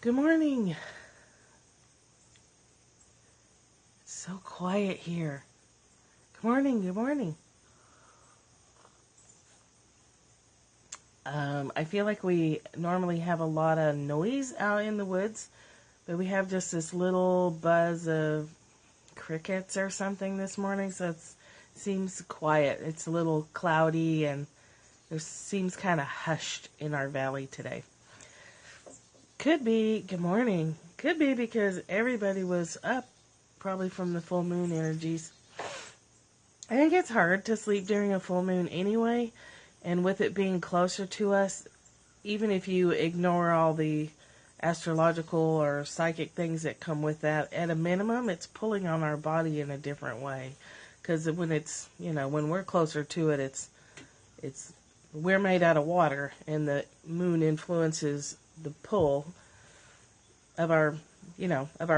Good morning. It's so quiet here. Good morning, good morning. I feel like we normally have a lot of noise out in the woods, but we have just this little buzz of crickets or something this morning, so it seems quiet. It's a little cloudy and it seems kind of hushed in our valley today. Could be, good morning, could be because everybody was up probably from the full moon energies. I think it's hard to sleep during a full moon anyway, and with it being closer to us, even if you ignore all the astrological or psychic things that come with that, at a minimum, it's pulling on our body in a different way. Because when it's, when we're closer to it, we're made out of water, and the moon influences the pull of our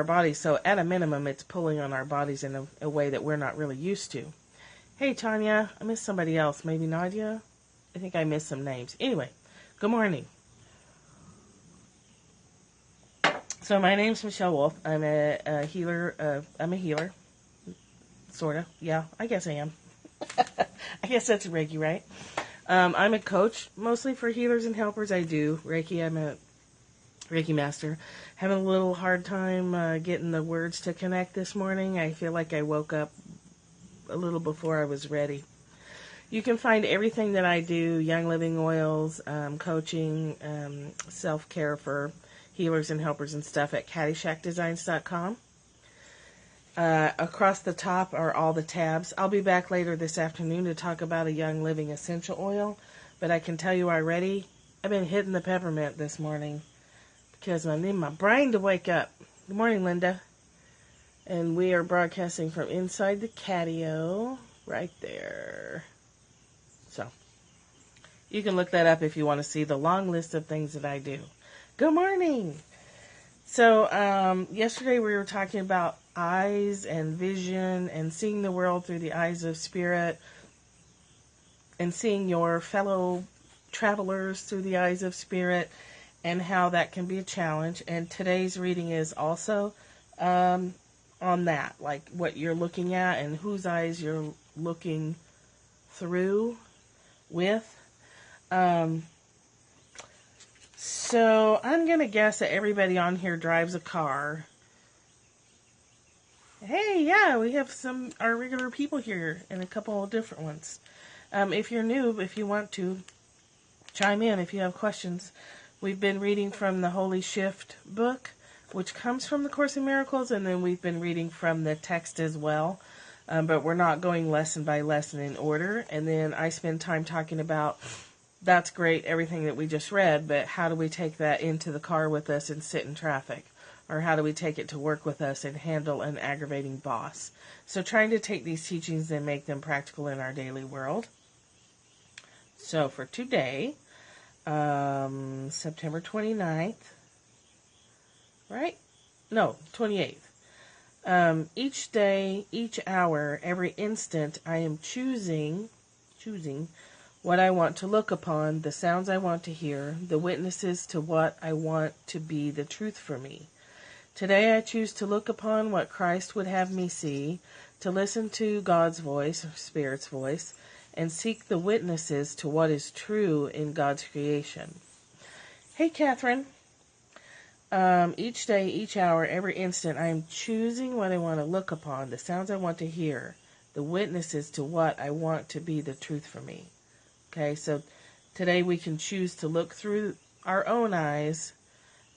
bodies. So at a minimum, it's pulling on our bodies in a way that we're not really used to. Hey, Tanya, I missed somebody else. Maybe Nadia? I think I missed some names. Anyway, good morning. So my name's Michelle Wolf. I'm a healer. I'm a healer. Sort of. Yeah, I guess I am. I guess that's Reiki, right? I'm a coach, mostly for healers and helpers. I do Reiki. I'm a Reiki master. Having a little hard time getting the words to connect this morning. I feel like I woke up a little before I was ready. You can find everything that I do, Young Living Oils, coaching, self-care for healers and helpers and stuff at caddyshackdesigns.com. Across the top are all the tabs. I'll be back later this afternoon to talk about a Young Living essential oil, but I can tell you already, I've been hitting the peppermint this morning because I need my brain to wake up. Good morning, Linda. And we are broadcasting from inside the catio, right there. So, you can look that up if you want to see the long list of things that I do. Good morning. So, yesterday we were talking about eyes and vision and seeing the world through the eyes of spirit and seeing your fellow travelers through the eyes of spirit and how that can be a challenge. And today's reading is also on that, like what you're looking at and whose eyes you're looking through with. So I'm going to guess that everybody on here drives a car. Hey, yeah, we have our regular people here and a couple of different ones. If you're new, if you want to chime in, if you have questions, we've been reading from the Holy Shift book, which comes from the Course in Miracles, and then we've been reading from the text as well. But we're not going lesson by lesson in order. And then I spend time talking about, that's great, everything that we just read, but how do we take that into the car with us and sit in traffic? Or how do we take it to work with us and handle an aggravating boss? So trying to take these teachings and make them practical in our daily world. So for today, September 29th, right? No, 28th. Each day, each hour, every instant, I am choosing what I want to look upon, the sounds I want to hear, the witnesses to what I want to be the truth for me. Today I choose to look upon what Christ would have me see, to listen to God's voice, or Spirit's voice, and seek the witnesses to what is true in God's creation. Hey, Catherine. Each day, each hour, every instant, I am choosing what I want to look upon, the sounds I want to hear, the witnesses to what I want to be the truth for me. Okay, so today we can choose to look through our own eyes,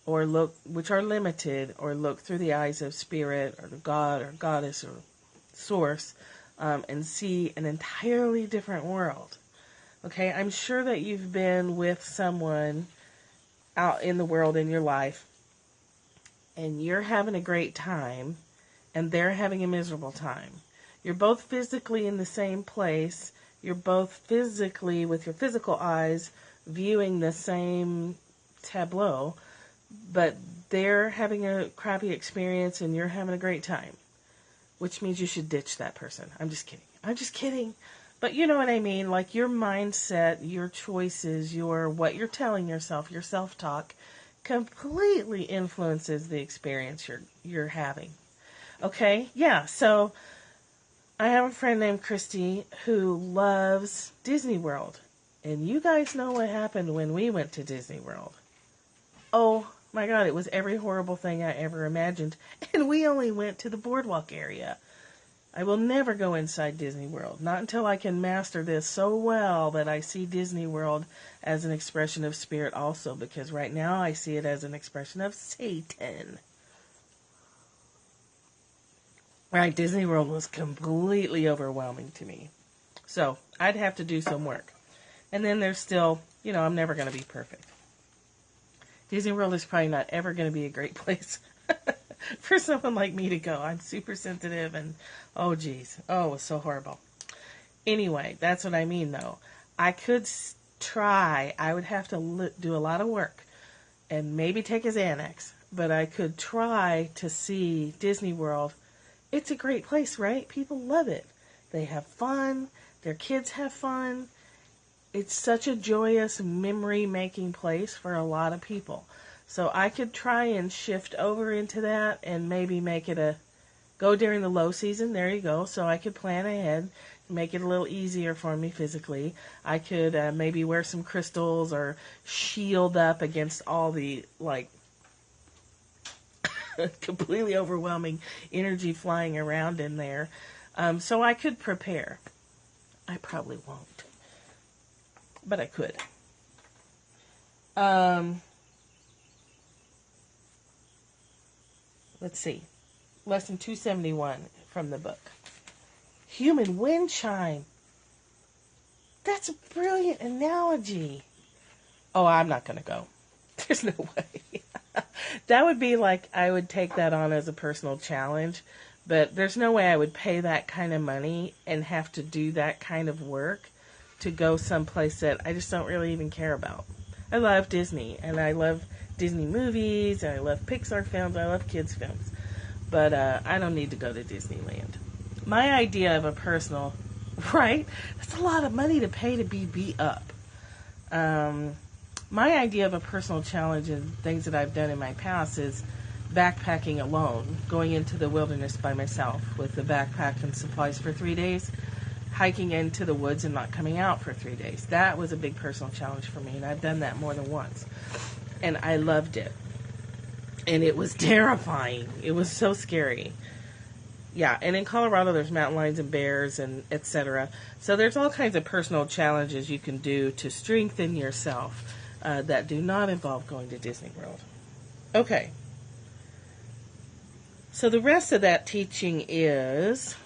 or look, which are limited, or look through the eyes of Spirit, or God, or Goddess, or Source, and see an entirely different world. Okay, I'm sure that you've been with someone out in the world in your life, and you're having a great time, and they're having a miserable time. You're both physically in the same place. You're both physically, with your physical eyes, viewing the same tableau, but they're having a crappy experience and you're having a great time, which means you should ditch that person. I'm just kidding. But you know what I mean? Like your mindset, your choices, what you're telling yourself, your self-talk completely influences the experience you're having. Okay? Yeah, so I have a friend named Christy who loves Disney World. And you guys know what happened when we went to Disney World. Oh my God, it was every horrible thing I ever imagined. And we only went to the boardwalk area. I will never go inside Disney World. Not until I can master this so well that I see Disney World as an expression of spirit also. Because right now I see it as an expression of Satan. Right, Disney World was completely overwhelming to me. So I'd have to do some work. And then there's still, I'm never going to be perfect. Disney World is probably not ever going to be a great place for someone like me to go. I'm super sensitive and, oh geez. Oh, it was so horrible. Anyway, that's what I mean though. I could try. I would have to do a lot of work and maybe take his Xanax. But I could try to see Disney World. It's a great place, right? People love it. They have fun. Their kids have fun. It's such a joyous, memory-making place for a lot of people. So I could try and shift over into that and maybe make it go during the low season. There you go. So I could plan ahead, make it a little easier for me physically. I could maybe wear some crystals or shield up against all the, completely overwhelming energy flying around in there. So I could prepare. I probably won't. But I could. Let's see. Lesson 271 from the book. Human wind chime. That's a brilliant analogy. Oh, I'm not going to go. There's no way. That would be like I would take that on as a personal challenge. But there's no way I would pay that kind of money and have to do that kind of work to go someplace that I just don't really even care about. I love Disney, and I love Disney movies, and I love Pixar films, I love kids films. But I don't need to go to Disneyland. My idea of a personal, right? That's a lot of money to pay to be beat up. My idea of a personal challenge and things that I've done in my past is backpacking alone, going into the wilderness by myself with the backpack and supplies for 3 days, hiking into the woods and not coming out for 3 days. That was a big personal challenge for me, and I've done that more than once. And I loved it. And it was terrifying. It was so scary. Yeah, and in Colorado there's mountain lions and bears and etc. So there's all kinds of personal challenges you can do to strengthen yourself that do not involve going to Disney World. Okay. So the rest of that teaching is,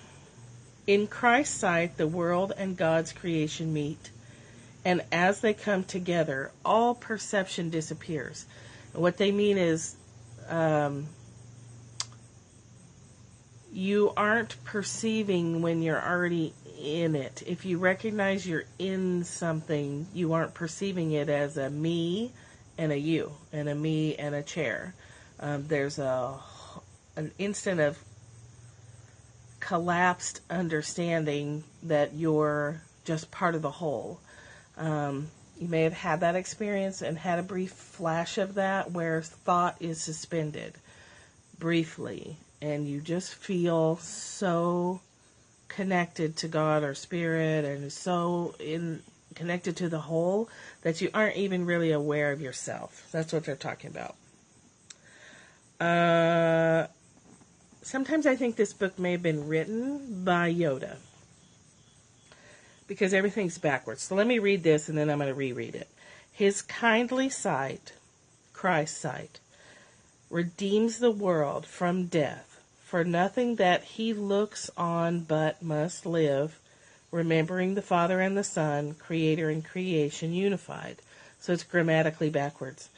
in Christ's sight, the world and God's creation meet, and as they come together, all perception disappears. And what they mean is, you aren't perceiving when you're already in it. If you recognize you're in something, you aren't perceiving it as a me and a you, and a me and a chair. There's an instant of collapsed understanding that you're just part of the whole. You may have had that experience and had a brief flash of that where thought is suspended briefly, and you just feel so connected to God or Spirit and so connected to the whole that you aren't even really aware of yourself. That's what they're talking about. Sometimes I think this book may have been written by Yoda, because everything's backwards. So let me read this and then I'm going to reread it. His kindly sight, Christ's sight, redeems the world from death, for nothing that he looks on but must live, remembering the Father and the Son, Creator and creation unified. So it's grammatically backwards.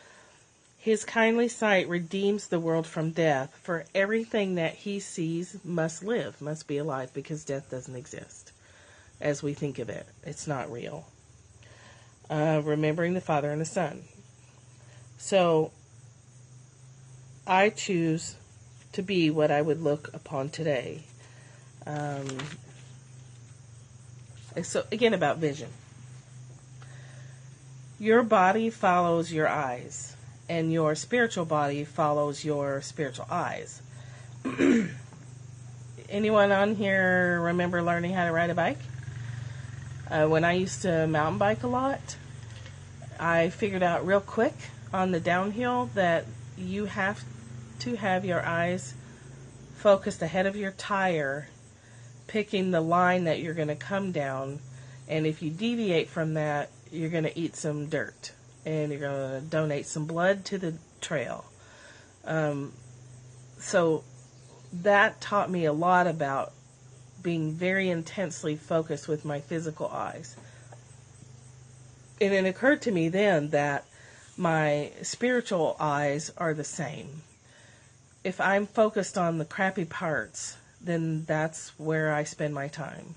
His kindly sight redeems the world from death, for everything that he sees must live, must be alive, because death doesn't exist as we think of it. It's not real. Remembering the Father and the Son. So I choose to be what I would look upon today. So again, about vision. Your body follows your eyes, and your spiritual body follows your spiritual eyes. Anyone on here remember learning how to ride a bike? When I used to mountain bike a lot, I figured out real quick on the downhill that you have to have your eyes focused ahead of your tire, picking the line that you're going to come down. And if you deviate from that, you're going to eat some dirt, and you're going to donate some blood to the trail. So that taught me a lot about being very intensely focused with my physical eyes. And it occurred to me then that my spiritual eyes are the same. If I'm focused on the crappy parts, then that's where I spend my time.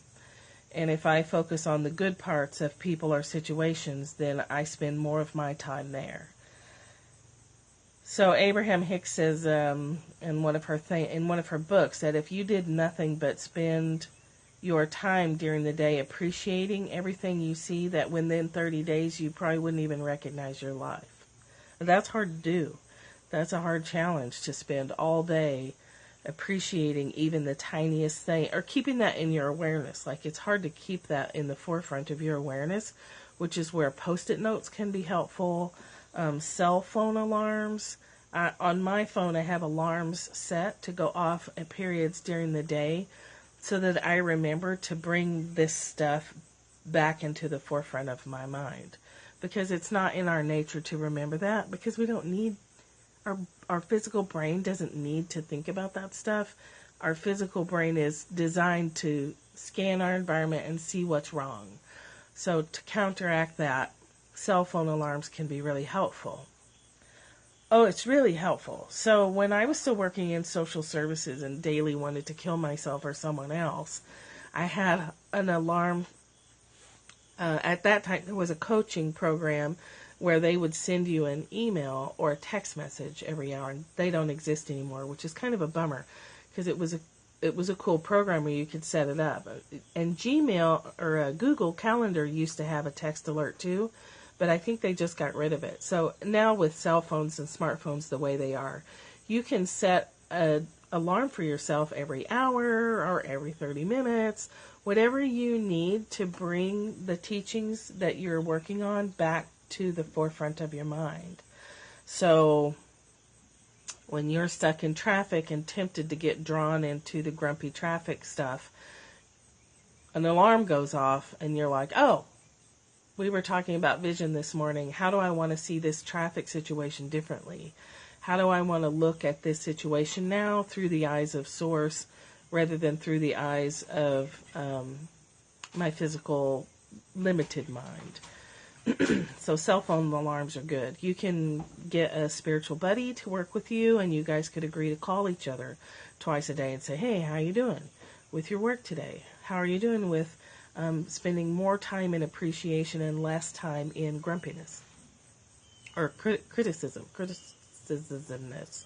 And if I focus on the good parts of people or situations, then I spend more of my time there. So Abraham Hicks says in one of her books that if you did nothing but spend your time during the day appreciating everything you see, that within 30 days you probably wouldn't even recognize your life. That's hard to do. That's a hard challenge, to spend all day appreciating even the tiniest thing, or keeping that in your awareness. Like, it's hard to keep that in the forefront of your awareness, which is where Post-it notes can be helpful. Cell phone alarms. On my phone, I have alarms set to go off at periods during the day so that I remember to bring this stuff back into the forefront of my mind. Because it's not in our nature to remember that, because we don't need, our physical brain doesn't need to think about that stuff. Our physical brain is designed to scan our environment and see what's wrong. So to counteract that, cell phone alarms can be really helpful. Oh, it's really helpful. So when I was still working in social services and daily wanted to kill myself or someone else, I had an alarm. At that time, there was a coaching program where they would send you an email or a text message every hour, and they don't exist anymore, which is kind of a bummer, because it was a cool program where you could set it up. And Gmail or Google Calendar used to have a text alert too, but I think they just got rid of it. So now with cell phones and smartphones the way they are, you can set an alarm for yourself every hour or every 30 minutes, whatever you need to bring the teachings that you're working on back to the forefront of your mind. So when you're stuck in traffic and tempted to get drawn into the grumpy traffic stuff, an alarm goes off and you're like, oh, we were talking about vision this morning. How do I want to see this traffic situation differently? How do I want to look at this situation now through the eyes of Source rather than through the eyes of my physical limited mind? So cell phone alarms are good. You can get a spiritual buddy to work with you, and you guys could agree to call each other twice a day and say, hey, how you doing with your work today? How are you doing with spending more time in appreciation and less time in grumpiness or criticismness.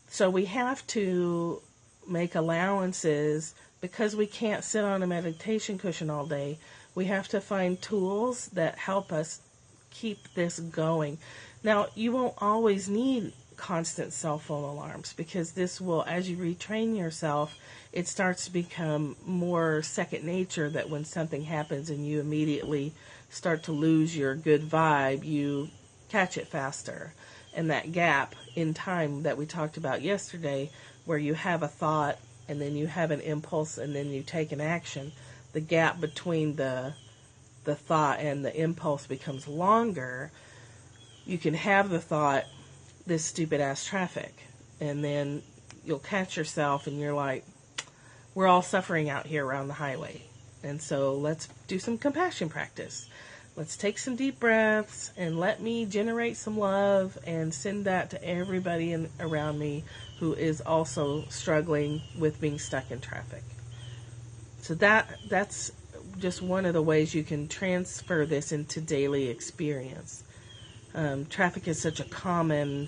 So we have to make allowances because we can't sit on a meditation cushion all day. We have to find tools that help us keep this going. Now, you won't always need constant cell phone alarms, because this will, as you retrain yourself, it starts to become more second nature that when something happens and you immediately start to lose your good vibe, you catch it faster. And that gap in time that we talked about yesterday, where you have a thought and then you have an impulse and then you take an action, the gap between the thought and the impulse becomes longer. You can have the thought, this stupid ass traffic, and then you'll catch yourself and you're like, we're all suffering out here around the highway, and so let's do some compassion practice. Let's take some deep breaths and let me generate some love and send that to everybody around me who is also struggling with being stuck in traffic. So that's just one of the ways you can transfer this into daily experience. Traffic is such a common,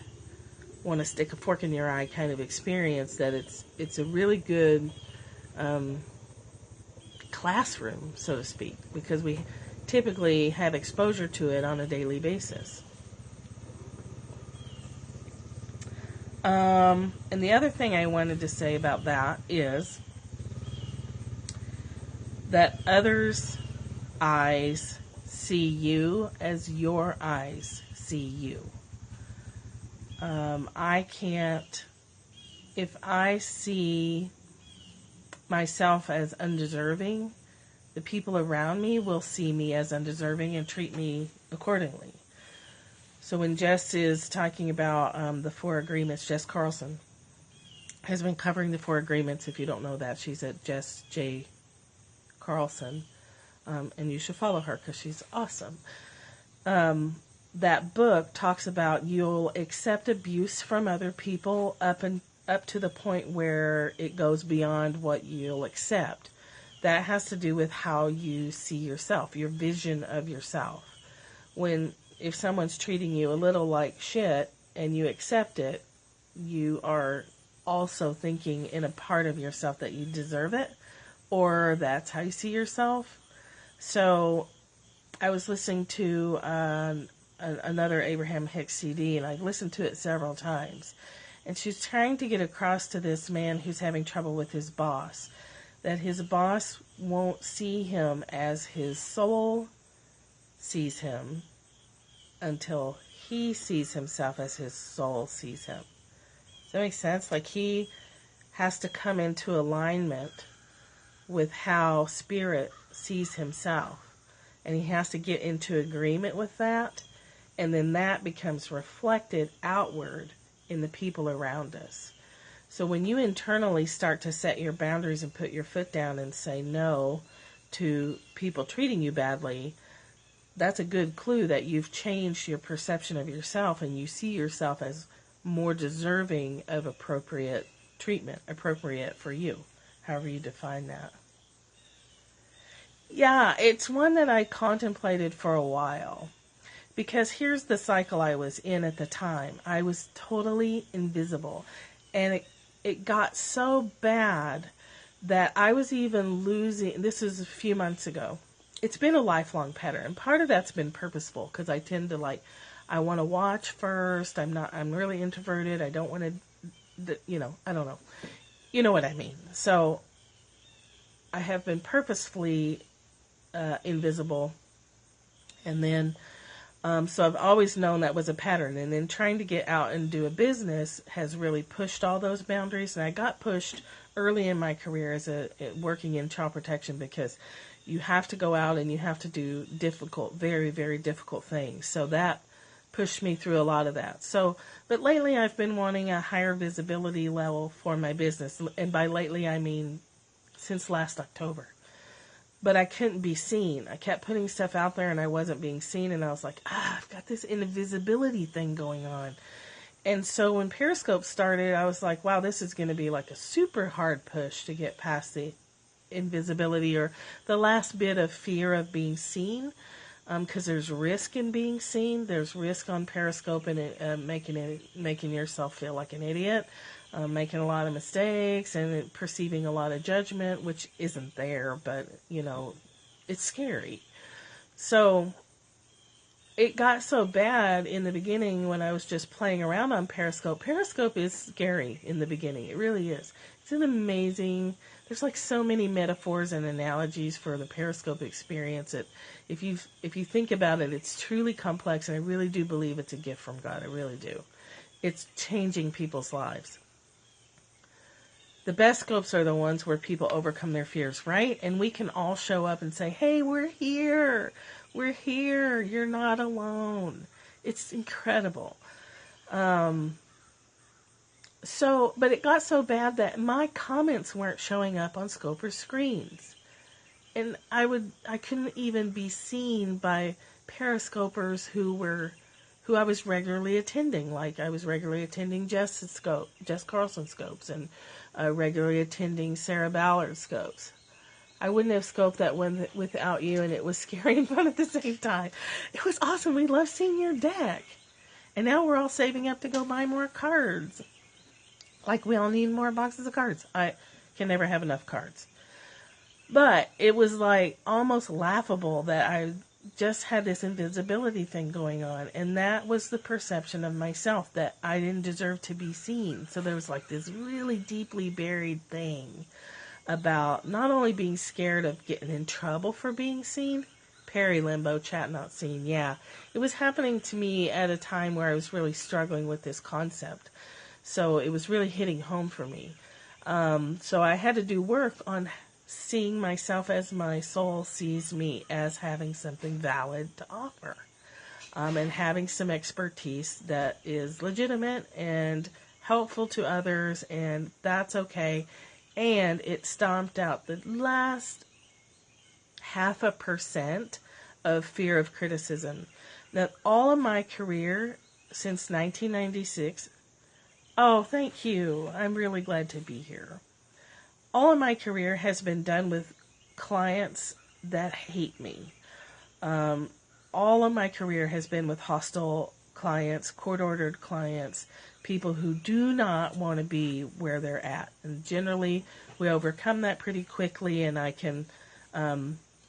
want to stick a fork in your eye kind of experience that it's a really good classroom, so to speak, because we typically have exposure to it on a daily basis. And the other thing I wanted to say about that is that others' eyes see you as your eyes see you. I can't, if I see myself as undeserving, the people around me will see me as undeserving and treat me accordingly. So when Jess is talking about the 4 agreements, Jess Carlson has been covering the 4 agreements. If you don't know that, she's at Jess J. Carlson, and you should follow her because she's awesome. That book talks about you'll accept abuse from other people up to the point where it goes beyond what you'll accept. That has to do with how you see yourself, your vision of yourself. If someone's treating you a little like shit and you accept it, you are also thinking in a part of yourself that you deserve it, or that's how you see yourself. So I was listening to another Abraham Hicks CD, and I've listened to it several times. And she's trying to get across to this man who's having trouble with his boss, that his boss won't see him as his soul sees him until he sees himself as his soul sees him. Does that make sense? Like, he has to come into alignment with how spirit sees himself. And he has to get into agreement with that. And then that becomes reflected outward in the people around us. So when you internally start to set your boundaries and put your foot down and say no to people treating you badly, that's a good clue that you've changed your perception of yourself and you see yourself as more deserving of appropriate treatment, appropriate for you, however you define that. Yeah, it's one that I contemplated for a while. Because here's the cycle I was in at the time. I was totally invisible. And it got so bad that I was even losing, this is a few months ago. It's been a lifelong pattern. And part of that's been purposeful because I tend to I want to watch first. I'm really introverted. I don't want to, I don't know. You know what I mean. So I have been purposefully invisible. And then, so I've always known that was a pattern. And then trying to get out and do a business has really pushed all those boundaries. And I got pushed early in my career as working in child protection because you have to go out and you have to do difficult, very, very difficult things. So that pushed me through a lot of that. But lately I've been wanting a higher visibility level for my business. And by lately, I mean since last October. But I couldn't be seen. I kept putting stuff out there and I wasn't being seen. And I was like, I've got this invisibility thing going on. And so when Periscope started, I was like, wow, this is going to be like a super hard push to get past the invisibility or the last bit of fear of being seen. Because there's risk in being seen. There's risk on Periscope and making yourself feel like an idiot. Making a lot of mistakes and perceiving a lot of judgment, which isn't there, but, it's scary. So it got so bad in the beginning when I was just playing around on Periscope. Periscope is scary in the beginning. It really is. It's an amazing, there's so many metaphors and analogies for the Periscope experience. If you think about it, it's truly complex, and I really do believe it's a gift from God. I really do. It's changing people's lives. The best scopes are the ones where people overcome their fears, right? And we can all show up and say, hey, we're here. We're here. You're not alone. It's incredible. But it got so bad that my comments weren't showing up on Scoper screens. And I couldn't even be seen by Periscopers who I was regularly attending. Like I was regularly attending Jess Carlson scopes and regularly attending Sarah Ballard scopes. I wouldn't have scoped that one without you, and it was scary and fun at the same time. It was awesome. We love seeing your deck. And now we're all saving up to go buy more cards. Like we all need more boxes of cards. I can never have enough cards. But it was almost laughable that just had this invisibility thing going on. And that was the perception of myself, that I didn't deserve to be seen. So there was like this really deeply buried thing about not only being scared of getting in trouble for being seen, peri-limbo, chat not seen, yeah. It was happening to me at a time where I was really struggling with this concept. So it was really hitting home for me. So I had to do work on seeing myself as my soul sees me, as having something valid to offer, and having some expertise that is legitimate and helpful to others, and that's okay. And it stomped out the last 0.5% of fear of criticism. Now, all of my career since 1996, oh, thank you. I'm really glad to be here. All of my career has been done with clients that hate me. All of my career has been with hostile clients, court-ordered clients, people who do not want to be where they're at. And generally, we overcome that pretty quickly, and I can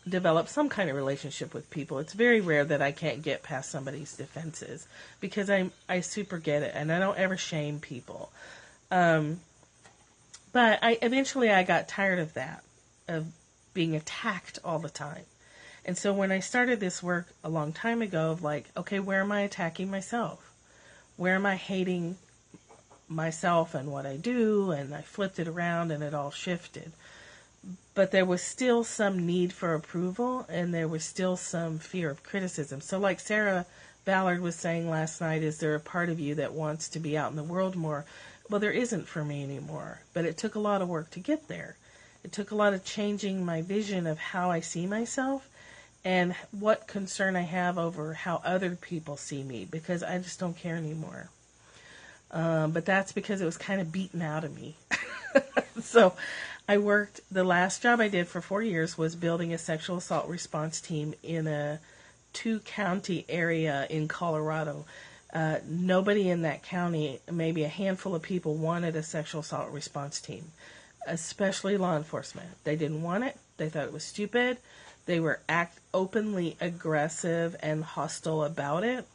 develop some kind of relationship with people. It's very rare that I can't get past somebody's defenses, because I super get it, and I don't ever shame people. But eventually I got tired of that, of being attacked all the time. And so when I started this work a long time ago, of like, okay, where am I attacking myself? Where am I hating myself and what I do? And I flipped it around and it all shifted. But there was still some need for approval, and there was still some fear of criticism. So like Sarah Ballard was saying last night, is there a part of you that wants to be out in the world more? Well, there isn't for me anymore, but it took a lot of work to get there. It took a lot of changing my vision of how I see myself and what concern I have over how other people see me, because I just don't care anymore. But that's because it was kind of beaten out of me. So I worked, the last job I did for 4 years was building a sexual assault response team in a 2-county area in Colorado. Nobody in that county, maybe a handful of people, wanted a sexual assault response team, especially law enforcement. They didn't want it. They thought it was stupid. They were openly aggressive and hostile about it.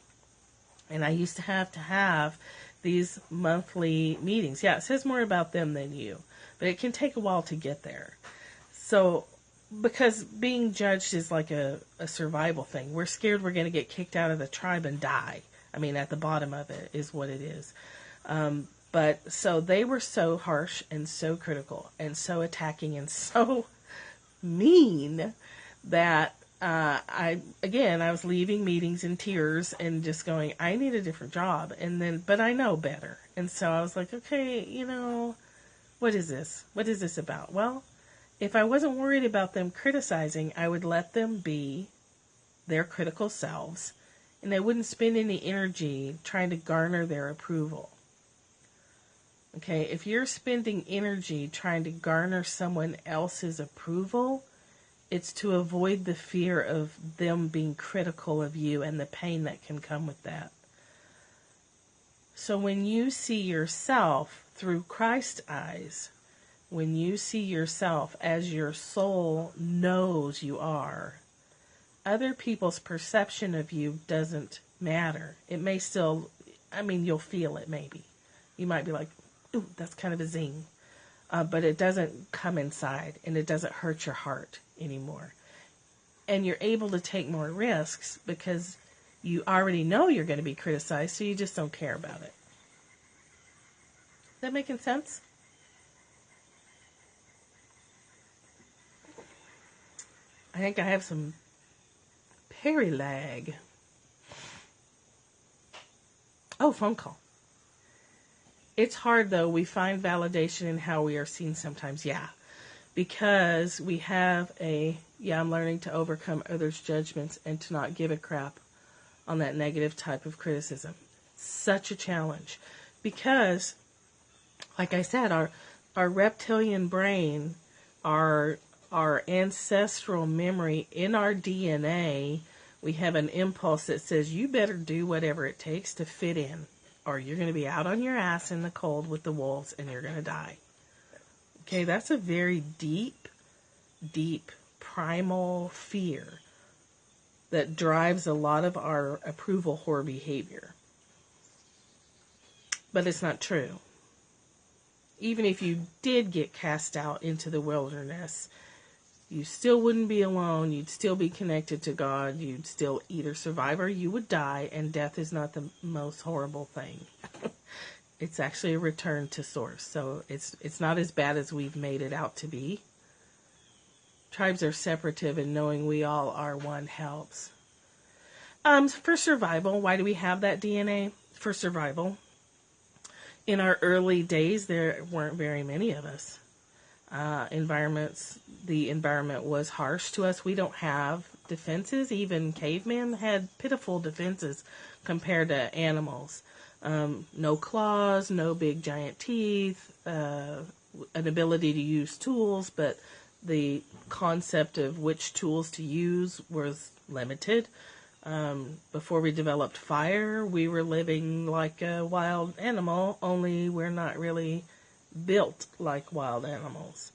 And I used to have these monthly meetings. Yeah, it says more about them than you, but it can take a while to get there. So, because being judged is like a survival thing. We're scared we're going to get kicked out of the tribe and die. I mean, at the bottom of it is what it is. But so they were so harsh and so critical and so attacking and so mean that I was leaving meetings in tears and just going, I need a different job. But I know better. And so I was like, okay, what is this? What is this about? Well, if I wasn't worried about them criticizing, I would let them be their critical selves, and I wouldn't spend any energy trying to garner their approval. Okay, if you're spending energy trying to garner someone else's approval, it's to avoid the fear of them being critical of you and the pain that can come with that. So when you see yourself through Christ's eyes, when you see yourself as your soul knows you are, other people's perception of you doesn't matter. It may still, you'll feel it maybe. You might be like, ooh, that's kind of a zing. But it doesn't come inside, and it doesn't hurt your heart anymore. And you're able to take more risks because you already know you're going to be criticized, so you just don't care about it. Is that making sense? I think I have some peri-lag. Oh, phone call. It's hard, though. We find validation in how we are seen sometimes. Yeah. Because we have I'm learning to overcome others' judgments and to not give a crap on that negative type of criticism. Such a challenge. Because, like I said, our reptilian brain, our ancestral memory in our DNA, we have an impulse that says you better do whatever it takes to fit in, or you're going to be out on your ass in the cold with the wolves and you're going to die. Okay, that's a very deep, deep primal fear. that drives a lot of our approval whore behavior. But it's not true. Even if you did get cast out into the wilderness, you still wouldn't be alone. You'd still be connected to God. You'd still either survive or you would die, and death is not the most horrible thing. It's actually a return to source. So it's not as bad as we've made it out to be. Tribes are separative, and knowing we all are one helps. For survival, why do we have that DNA? For survival. In our early days, there weren't very many of us. The environment was harsh to us. We don't have defenses. Even cavemen had pitiful defenses compared to animals. No claws, no big giant teeth, an ability to use tools, but the concept of which tools to use was limited. Before we developed fire, we were living like a wild animal, only we're not really built like wild animals.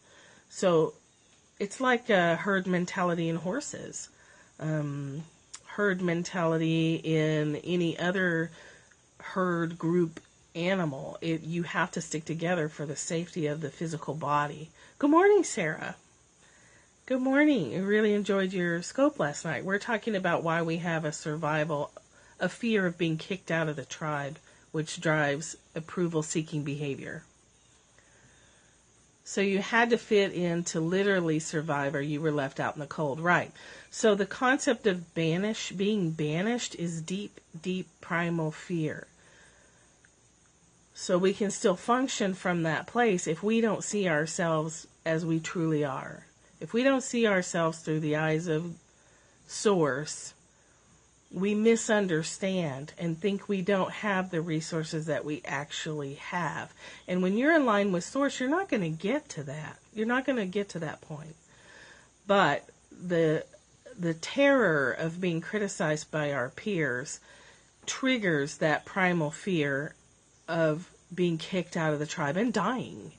So it's like a herd mentality in horses. Herd mentality in any other herd group animal. You have to stick together for the safety of the physical body. Good morning, Sarah. Good morning. I really enjoyed your scope last night. We're talking about why we have a fear of being kicked out of the tribe, which drives approval-seeking behavior. So you had to fit in to literally survive, or you were left out in the cold. Right. So the concept of being banished is deep, deep primal fear. So we can still function from that place if we don't see ourselves as we truly are. If we don't see ourselves through the eyes of Source, we misunderstand and think we don't have the resources that we actually have. And when you're in line with Source, you're not going to get to that. You're not going to get to that point. But the terror of being criticized by our peers triggers that primal fear of being kicked out of the tribe and dying.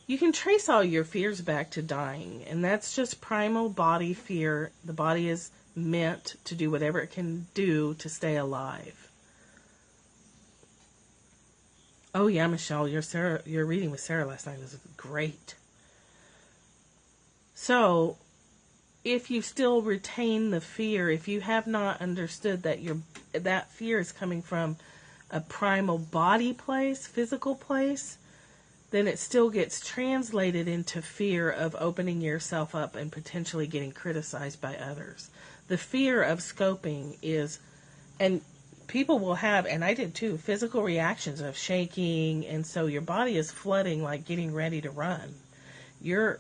You can trace all your fears back to dying, and that's just primal body fear. The body is meant to do whatever it can do to stay alive. Oh yeah, Michelle, your reading with Sarah last night was great. So, if you still retain the fear, if you have not understood that that fear is coming from a primal body place, physical place, then it still gets translated into fear of opening yourself up and potentially getting criticized by others. The fear of scoping is, and people will have, and I did too, physical reactions of shaking, and so your body is flooding like getting ready to run. You're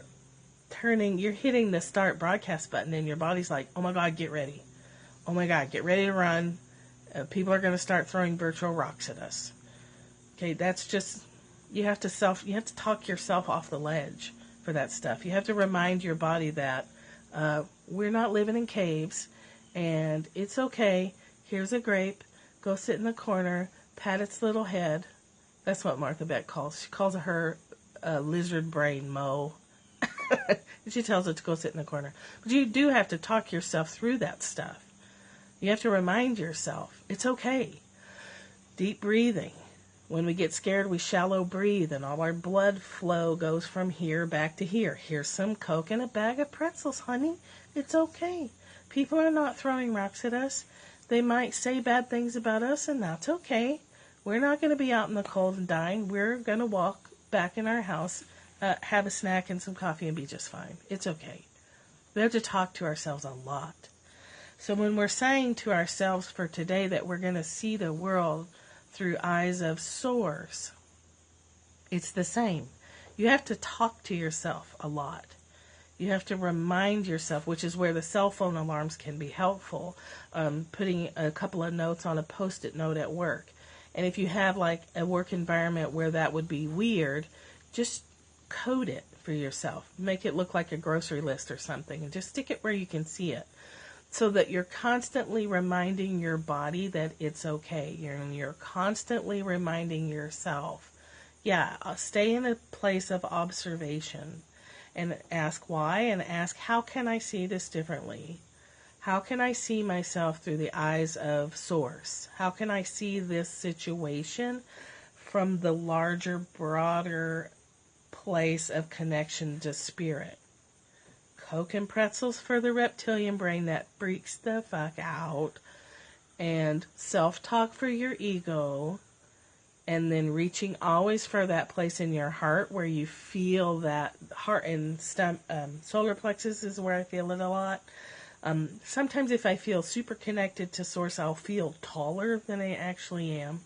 hitting the start broadcast button, and your body's like, oh my God, get ready. Oh my God, get ready to run. People are going to start throwing virtual rocks at us. Okay, that's just, you have to talk yourself off the ledge for that stuff. You have to remind your body that we're not living in caves, and it's okay. Here's a grape. Go sit in the corner, pat its little head. That's what Martha Beck calls. She calls her lizard brain, Mo. And she tells it to go sit in the corner. But you do have to talk yourself through that stuff. You have to remind yourself, it's okay. Deep breathing. When we get scared, we shallow breathe, and all our blood flow goes from here back to here. Here's some Coke and a bag of pretzels, honey. It's okay. People are not throwing rocks at us. They might say bad things about us, and that's okay. We're not going to be out in the cold and dying. We're going to walk back in our house, have a snack and some coffee, and be just fine. It's okay. We have to talk to ourselves a lot. So when we're saying to ourselves for today that we're going to see the world through eyes of Source, it's the same. You have to talk to yourself a lot. You have to remind yourself, which is where the cell phone alarms can be helpful, putting a couple of notes on a Post-it note at work. And if you have like a work environment where that would be weird, just code it for yourself. Make it look like a grocery list or something, and just stick it where you can see it, so that you're constantly reminding your body that it's okay. You're constantly reminding yourself, stay in a place of observation and ask why, and ask, how can I see this differently? How can I see myself through the eyes of Source? How can I see this situation from the larger, broader place of connection to spirit? Coke and pretzels for the reptilian brain that freaks the fuck out, and self-talk for your ego, and then reaching always for that place in your heart where you feel that heart and solar plexus is where I feel it a lot. Sometimes if I feel super connected to Source, I'll feel taller than I actually am.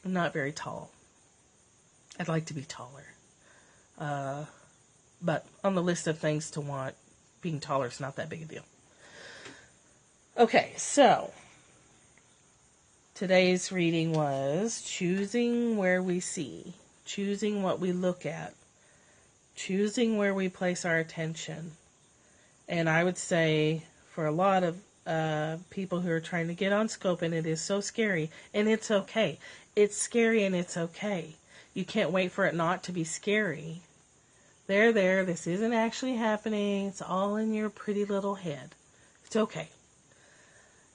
I'm not very tall. I'd like to be taller. But on the list of things to want, being taller is not that big a deal. Okay, so today's reading was choosing where we see, choosing what we look at, choosing where we place our attention. And I would say for a lot of people who are trying to get on scope, and it is so scary, and it's okay. It's scary and it's okay. You can't wait for it not to be scary. There, this isn't actually happening. It's all in your pretty little head. It's okay.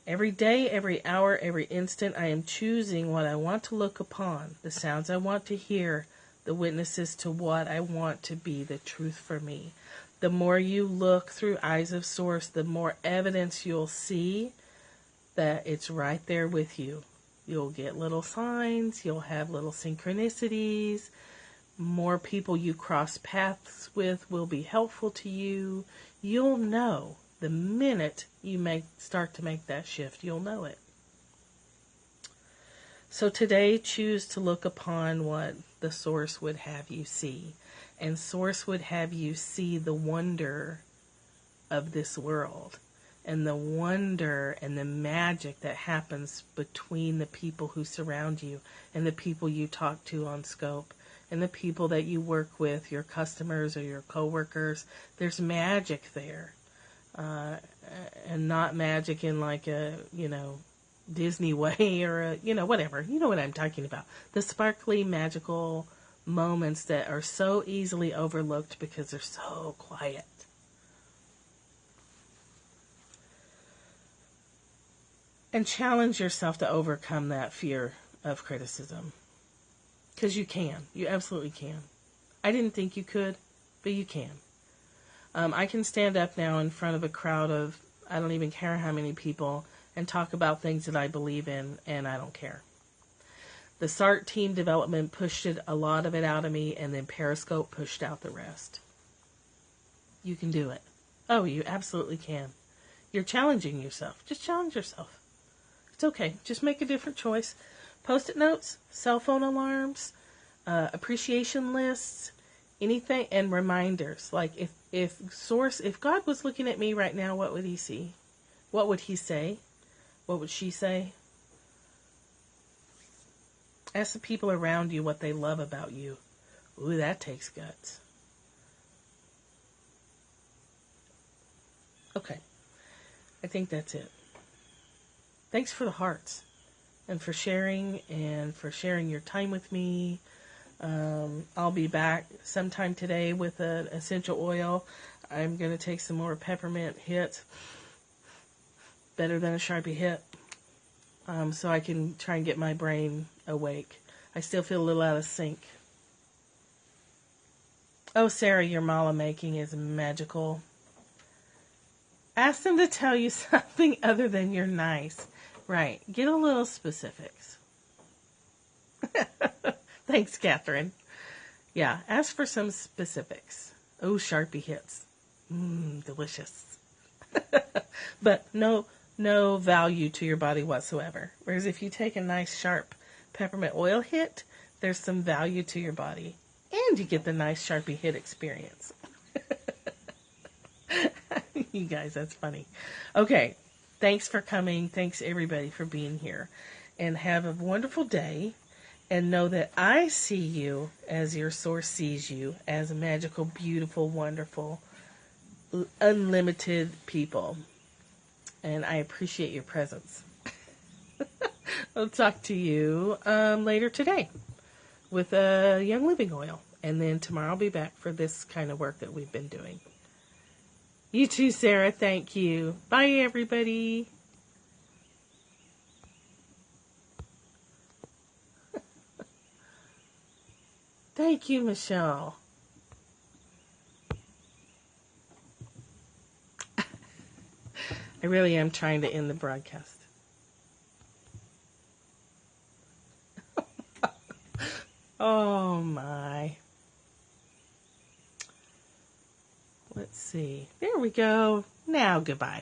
Every day, every hour, every instant, I am choosing what I want to look upon, the sounds I want to hear, the witnesses to what I want to be the truth for me. The more you look through eyes of Source, the more evidence you'll see that it's right there with you. You'll get little signs, you'll have little synchronicities. More people you cross paths with will be helpful to you. You'll know the minute you start to make that shift. You'll know it. So today, choose to look upon what the Source would have you see. And Source would have you see the wonder of this world, and the wonder and the magic that happens between the people who surround you and the people you talk to on scope and the people that you work with, your customers or your coworkers. There's magic there. And not magic in like a, Disney way or a, whatever. You know what I'm talking about. The sparkly, magical moments that are so easily overlooked because they're so quiet. And challenge yourself to overcome that fear of criticism. Because you can. You absolutely can. I didn't think you could, but you can. I can stand up now in front of a crowd of, I don't even care how many people, and talk about things that I believe in, and I don't care. The SART team development pushed a lot of it out of me, and then Periscope pushed out the rest. You can do it. Oh, you absolutely can. You're challenging yourself. Just challenge yourself. It's okay. Just make a different choice. Post-it notes, cell phone alarms, appreciation lists, anything, and reminders. Like if God was looking at me right now, what would he see? What would he say? What would she say? Ask the people around you what they love about you. Ooh, that takes guts. Okay. I think that's it. Thanks for the hearts and for sharing your time with me. I'll be back sometime today with an essential oil. I'm going to take some more peppermint hits. Better than a Sharpie hit. So I can try and get my brain awake. I still feel a little out of sync. Oh, Sarah, your mala making is magical. Ask them to tell you something other than you're nice. Right. Get a little specifics. Thanks, Catherine. Yeah, ask for some specifics. Oh, Sharpie hits. Delicious. But no value to your body whatsoever. Whereas if you take a nice, sharp peppermint oil hit, there's some value to your body. And you get the nice Sharpie hit experience. You guys, that's funny. Okay. Thanks for coming. Thanks, everybody, for being here. And have a wonderful day. And know that I see you as your Source sees you, as a magical, beautiful, wonderful, unlimited people. And I appreciate your presence. I'll talk to you later today with a Young Living Oil. And then tomorrow I'll be back for this kind of work that we've been doing. You too, Sarah. Thank you. Bye, everybody. Thank you, Michelle. I really am trying to end the broadcast. Oh, my. Let's see. There we go. Now, goodbye.